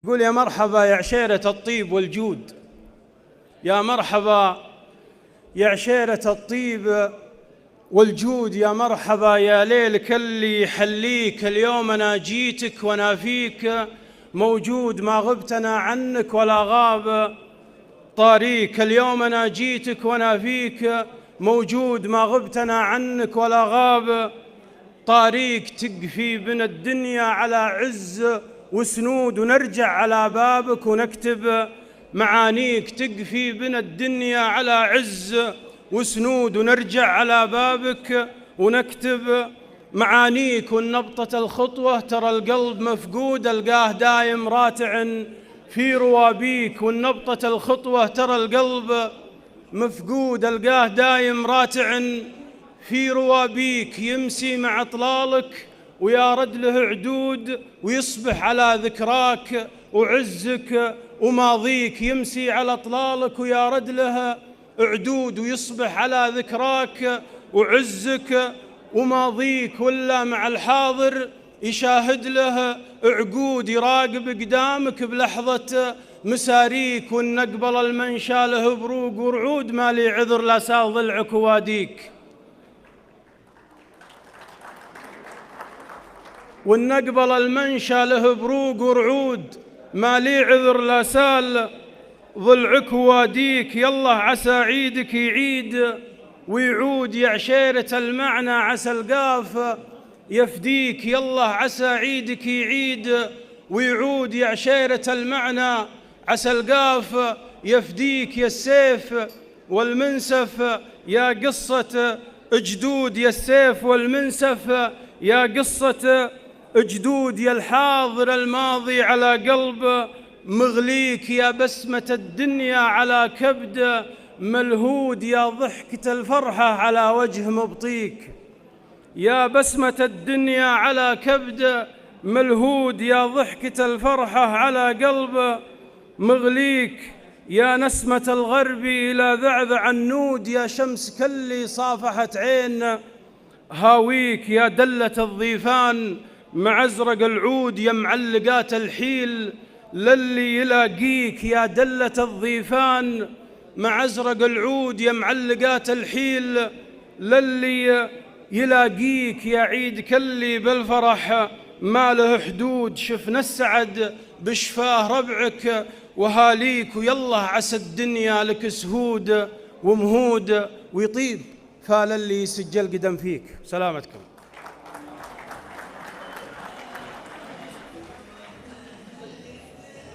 يقول: يا مرحبا يا عشيرة الطيب والجود، يا مرحبا يا عشيرة الطيب والجود، يا مرحبا يا ليل كلي يحليك. اليوم أنا جيتك وأنا فيك موجود، ما غبت أنا عنك ولا غاب طاريك. اليوم أنا جيتك وأنا فيك موجود، ما غبت أنا عنك ولا غاب طاريك. تقفي بنا الدنيا على عز وسنود، ونرجع على بابك ونكتب معانيك. تقفي بنا الدنيا على عز وسنود، ونرجع على بابك ونكتب معانيك. والنبطة الخطوة ترى القلب مفقود، القاه دايم راتع في روابيك. والنبطة الخطوة ترى القلب مفقود، القاه دايم راتع في روابيك. يمسي مع اطلالك ويا رد له عدود، ويصبح على ذكراك وعزك وماضيك. يمسي على اطلالك ويا رد له عدود، ويصبح على ذكراك وعزك وماضيك. ولا مع الحاضر يشاهد له عقود، يراقب قدامك بلحظة مساريك. والنقبل المنشى له بروق ورعود، ما لي عذر لا سال ضلعك وواديك. والنقبل المنشى له بروق ورعود، ما لي عذر لا سال ضلعك وواديك. يلا عسى عيدك يعيد ويعود، يا عشيرة المعنى عسى القاف يفديك. يلا عسى عيدك يعيد ويعود، يا عشيرة المعنى عسى القاف يفديك. يا السيف والمنسف يا قصة جدود، يا السيف والمنسف يا قصة جدود. يا الحاضر الماضي على قلب مغليك، يا بسمة الدنيا على كبد ملهود، يا ضحكة الفرحة على وجه مبطيك. يا بسمة الدنيا على كبد ملهود، يا ضحكة الفرحة على قلب مغليك. يا نسمة الغرب إلى ذعذع النود، يا شمس كلي صافحت عين هاويك. يا دلة الضيفان مع أزرق العود، يا معلقات الحيل للي يلاقيك. يا دلة الضيفان مع أزرق العود، يا معلقات الحيل للي يلاقيك. يا عيد كلي بالفرح ما له حدود، شفنا السعد بشفاه ربعك وهاليك. ويلا عسى الدنيا لك سهود ومهود ويطيب، فال اللي يسجل قدم فيك. سلامتكم.